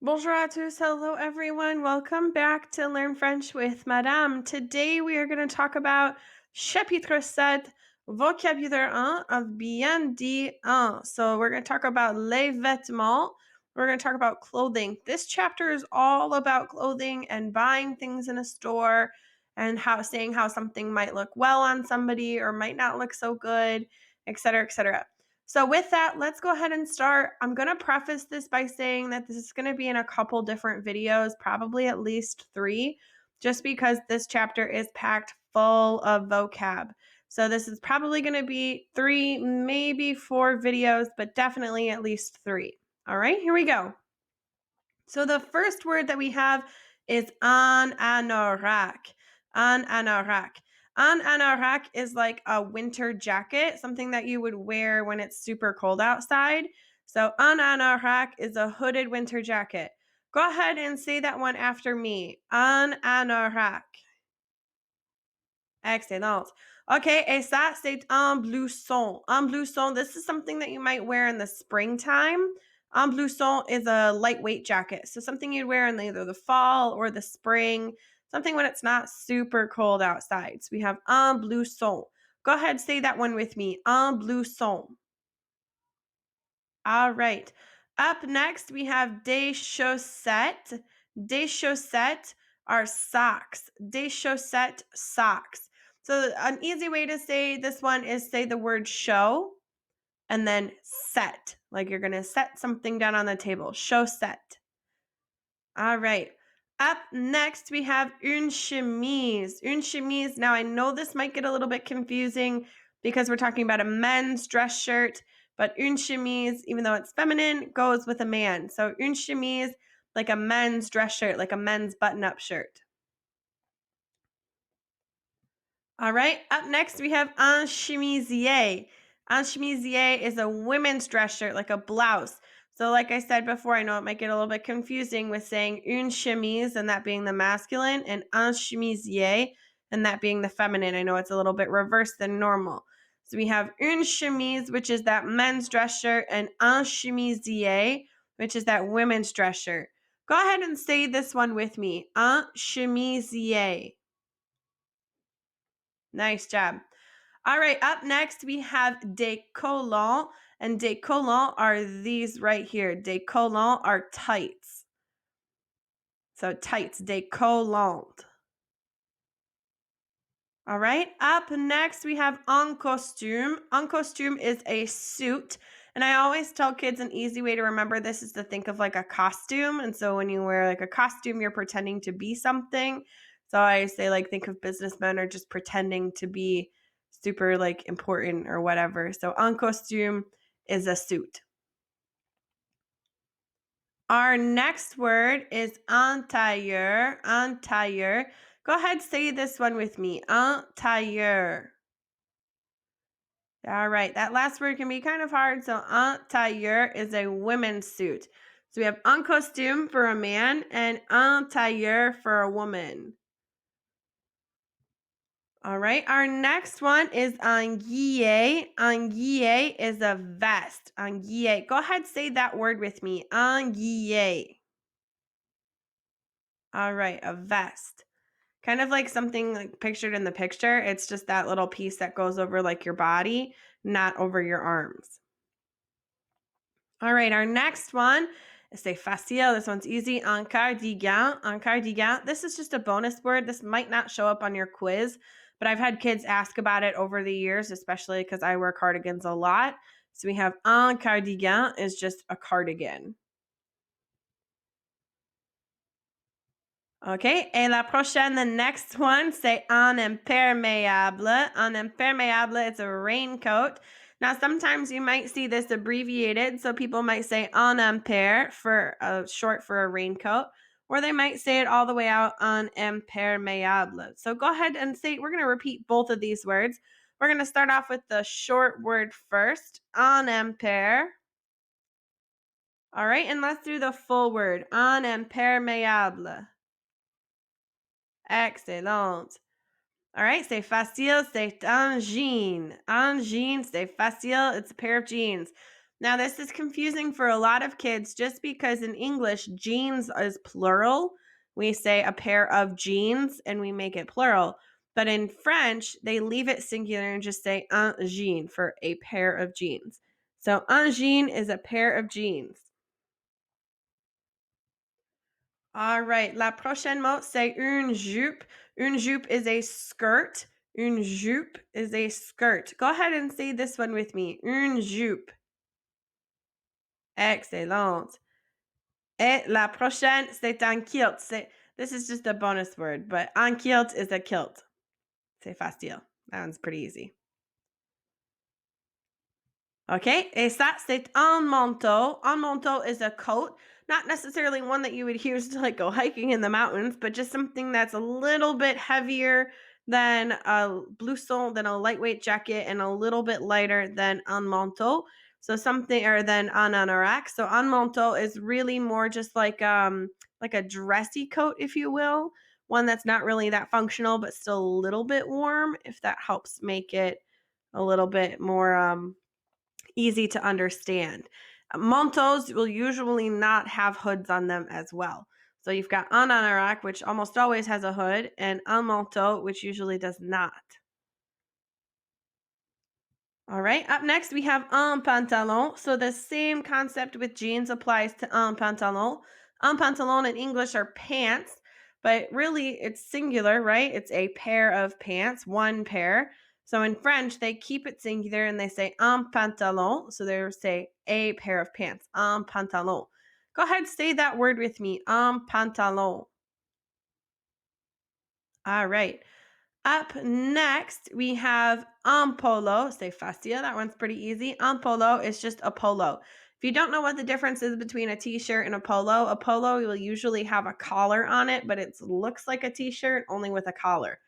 Bonjour à tous. Hello, everyone. Welcome back to Learn French with Madame. Today, we are going to talk about Chapitre 7, Vocabulaire 1 of BD1. So, we're going to talk about les vêtements. We're going to talk about clothing. This chapter is all about clothing and buying things in a store and saying how something might look well on somebody or might not look so good, etc., etc. So with that, let's go ahead and start. I'm going to preface this by saying that this is going to be in a couple different videos, probably at least 3, just because this chapter is packed full of vocab. So this is probably going to be 3, maybe 4 videos, but definitely at least 3. All right, here we go. So the first word that we have is an anorak. An anorak. An anorak is like a winter jacket, something that you would wear when it's super cold outside. So an anorak is a hooded winter jacket. Go ahead and say that one after me. An anorak. Excellent. Okay, et ça, c'est un blouson. Un blouson, this is something that you might wear in the springtime. Un blouson is a lightweight jacket. So something you'd wear in either the fall or the spring, something when it's not super cold outside. So we have un blouson. Go ahead, say that one with me. Un blouson. All right. Up next, we have des chaussettes. Des chaussettes are socks. Des chaussettes, socks. So an easy way to say this one is say the word show and then set. Like you're going to set something down on the table. Chaussette. All right. Up next, we have une chemise. Une chemise. Now, I know this might get a little bit confusing because we're talking about a men's dress shirt, but une chemise, even though it's feminine, goes with a man. So une chemise, like a men's dress shirt, like a men's button-up shirt. All right. Up next, we have un chimizier. Un chimizier is a women's dress shirt, like a blouse. So, like I said before, I know it might get a little bit confusing with saying une chemise and that being the masculine, and un chimisier and that being the feminine. I know it's a little bit reversed than normal. So we have une chemise, which is that men's dress shirt, and un chimisier, which is that women's dress shirt. Go ahead and say this one with me. Un chimisier. Nice job. All right, up next we have Decolon, and Decolon are these right here. Decolon are tights. So tights, Decolon. All right, up next we have en costume. En costume is a suit, and I always tell kids an easy way to remember this is to think of like a costume. And so when you wear like a costume, you're pretending to be something. So I say like think of businessmen or just pretending to be super like important or whatever. So en costume is a suit. Our next word is entailleur. Entailleur. Go ahead, say this one with me. Entailleur. All right, that last word can be kind of hard. So, entailleur is a women's suit. So we have un costume for a man and entailleur for a woman. All right, our next one is anguille. Anguille is a vest. Anguille. Go ahead, say that word with me. Anguille. All right, a vest. Kind of like something like pictured in the picture. It's just that little piece that goes over like your body, not over your arms. All right, our next one is say facile. This one's easy. Un cardigan. Un cardigan. This is just a bonus word. This might not show up on your quiz, but I've had kids ask about it over the years, especially because I wear cardigans a lot. So we have un cardigan is just a cardigan. Okay, et la prochaine, the next one, say un imperméable. Un imperméable, it's a raincoat. Now, sometimes you might see this abbreviated, so people might say un impair for short for a raincoat, or they might say it all the way out, un imperméable. So go ahead and say, we're going to repeat both of these words. We're going to start off with the short word first, un impair. All right, and let's do the full word, un imperméable. Excellent. All right, c'est facile, c'est un jean. Un jean, c'est facile, it's a pair of jeans. Now, this is confusing for a lot of kids just because in English, jeans is plural. We say a pair of jeans and we make it plural. But in French, they leave it singular and just say un jean for a pair of jeans. So un jean is a pair of jeans. All right. La prochaine mot, c'est une jupe. Une jupe is a skirt. Une jupe is a skirt. Go ahead and say this one with me. Une jupe. Excellent. Et la prochaine, c'est un kilt. This is just a bonus word, but un kilt is a kilt. C'est facile. That one's pretty easy. Okay, et ça, c'est un manteau. Un manteau is a coat, not necessarily one that you would use to like go hiking in the mountains, but just something that's a little bit heavier than a blouson, than a lightweight jacket, and a little bit lighter than un manteau. So something, or than un anorak. So un manteau is really more just like a dressy coat, if you will, one that's not really that functional, but still a little bit warm, if that helps make it a little bit more easy to understand. Manteaus will usually not have hoods on them as well. So you've got un anorak, which almost always has a hood, and un manteau, which usually does not. All right, up next we have un pantalon. So the same concept with jeans applies to un pantalon. Un pantalon in English are pants, but really it's singular, right? It's a pair of pants, one pair. So in French, they keep it singular and they say un pantalon. So they say a pair of pants, un pantalon. Go ahead, say that word with me, un pantalon. All right. Up next, we have un polo. C'est facile. That one's pretty easy. Un polo is just a polo. If you don't know what the difference is between a t-shirt and a polo will usually have a collar on it, but it looks like a t-shirt only with a collar.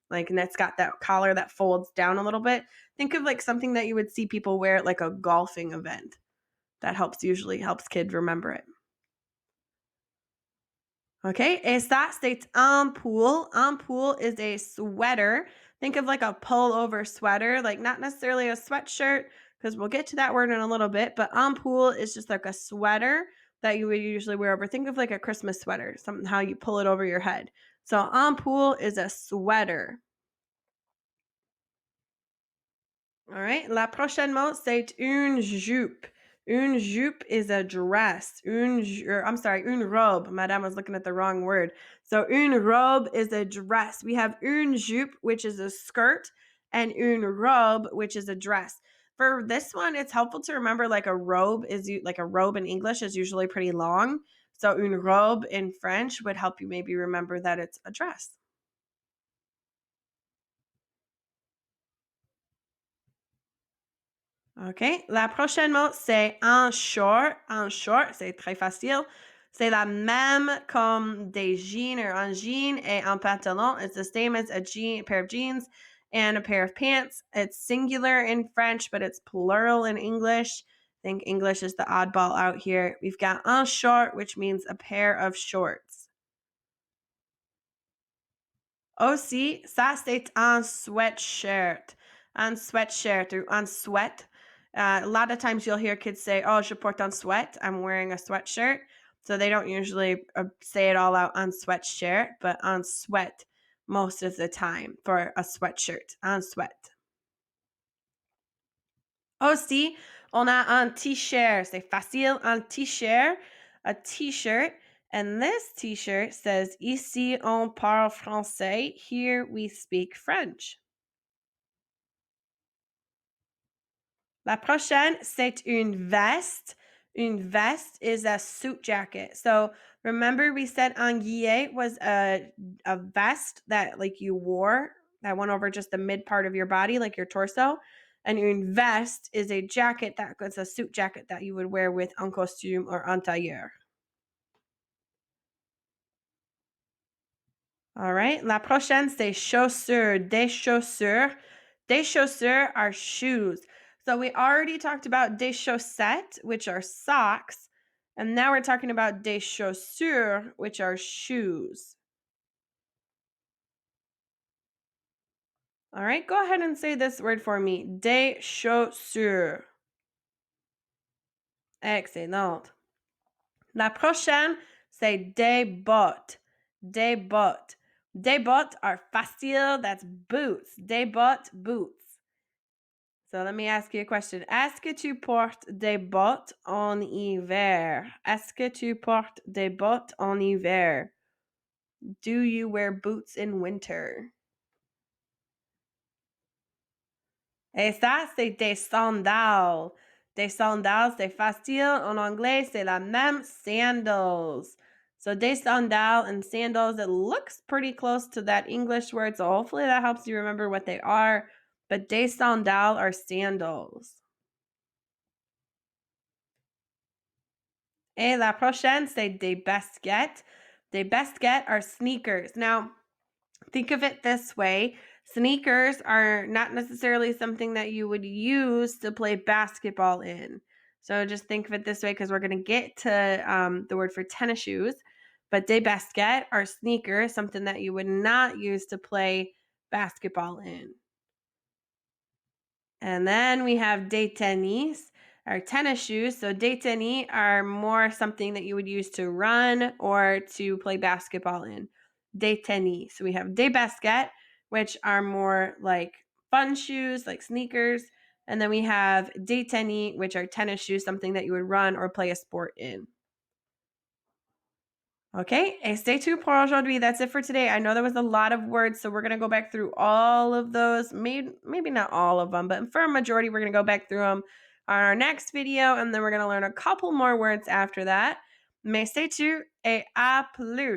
Like, and it's got that collar that folds down a little bit. Think of like something that you would see people wear at like a golfing event. That usually helps kids remember it. Okay, et ça, c'est un pull. Un pull is a sweater. Think of like a pullover sweater, like not necessarily a sweatshirt, because we'll get to that word in a little bit, but un pull is just like a sweater that you would usually wear over. Think of like a Christmas sweater, how you pull it over your head. So un pull is a sweater. All right. La prochaine mot, c'est une jupe. Une jupe is a dress. Une robe. Madame was looking at the wrong word. So une robe is a dress. We have une jupe, which is a skirt, and une robe, which is a dress. For this one, it's helpful to remember like a robe in English is usually pretty long. So une robe in French would help you maybe remember that it's a dress. OK. La prochaine mot, c'est un short. Un short, c'est très facile. C'est la même comme des jeans or un jean et un pantalon. It's the same as a pair of jeans and a pair of pants. It's singular in French, but it's plural in English. I think English is the oddball out here. We've got un short, which means a pair of shorts. Aussi, ça, c'est un sweatshirt. Un sweatshirt or un sweat. A lot of times you'll hear kids say, oh, je porte un sweat. I'm wearing a sweatshirt. So they don't usually say it all out on sweatshirt, but on sweat most of the time for a sweatshirt. Un sweat. Aussi, on a un t-shirt. C'est facile, un t-shirt. A t-shirt. And this t-shirt says, Ici on parle français. Here we speak French. La prochaine, c'est une veste. Une veste is a suit jacket. So remember we said anguille was a vest that like you wore that went over just the mid part of your body, like your torso. And une veste is a jacket it's a suit jacket that you would wear with un costume or un tailleur. All right. La prochaine, c'est chaussures. Des chaussures. Des chaussures are shoes. So we already talked about des chaussettes, which are socks. And now we're talking about des chaussures, which are shoes. All right. Go ahead and say this word for me. Des chaussures. Excellent. La prochaine, c'est des bottes. Des bottes. Des bottes are facile. That's boots. Des bottes, boots. So let me ask you a question. Est-ce que tu portes des bottes en hiver? Est-ce que tu portes des bottes en hiver? Do you wear boots in winter? Et ça, c'est des sandales. Des sandales, c'est facile. En anglais, c'est la même sandals. So des sandales and sandals, it looks pretty close to that English word. So hopefully that helps you remember what they are. But des sandales are sandals. Et la prochaine, c'est des baskets. Des baskets are sneakers. Now, think of it this way. Sneakers are not necessarily something that you would use to play basketball in. So just think of it this way because we're going to get to the word for tennis shoes. But des baskets are sneakers, something that you would not use to play basketball in. And then we have Detenies, our tennis shoes. So Detenies are more something that you would use to run or to play basketball in. Detenies. So we have des baskets, which are more like fun shoes, like sneakers. And then we have Detenies, which are tennis shoes, something that you would run or play a sport in. Okay, et c'est tout pour aujourd'hui. That's it for today. I know there was a lot of words, so we're going to go back through all of those. Maybe not all of them, but for a majority, we're going to go back through them on our next video, and then we're going to learn a couple more words after that. Mais c'est tout et à plus.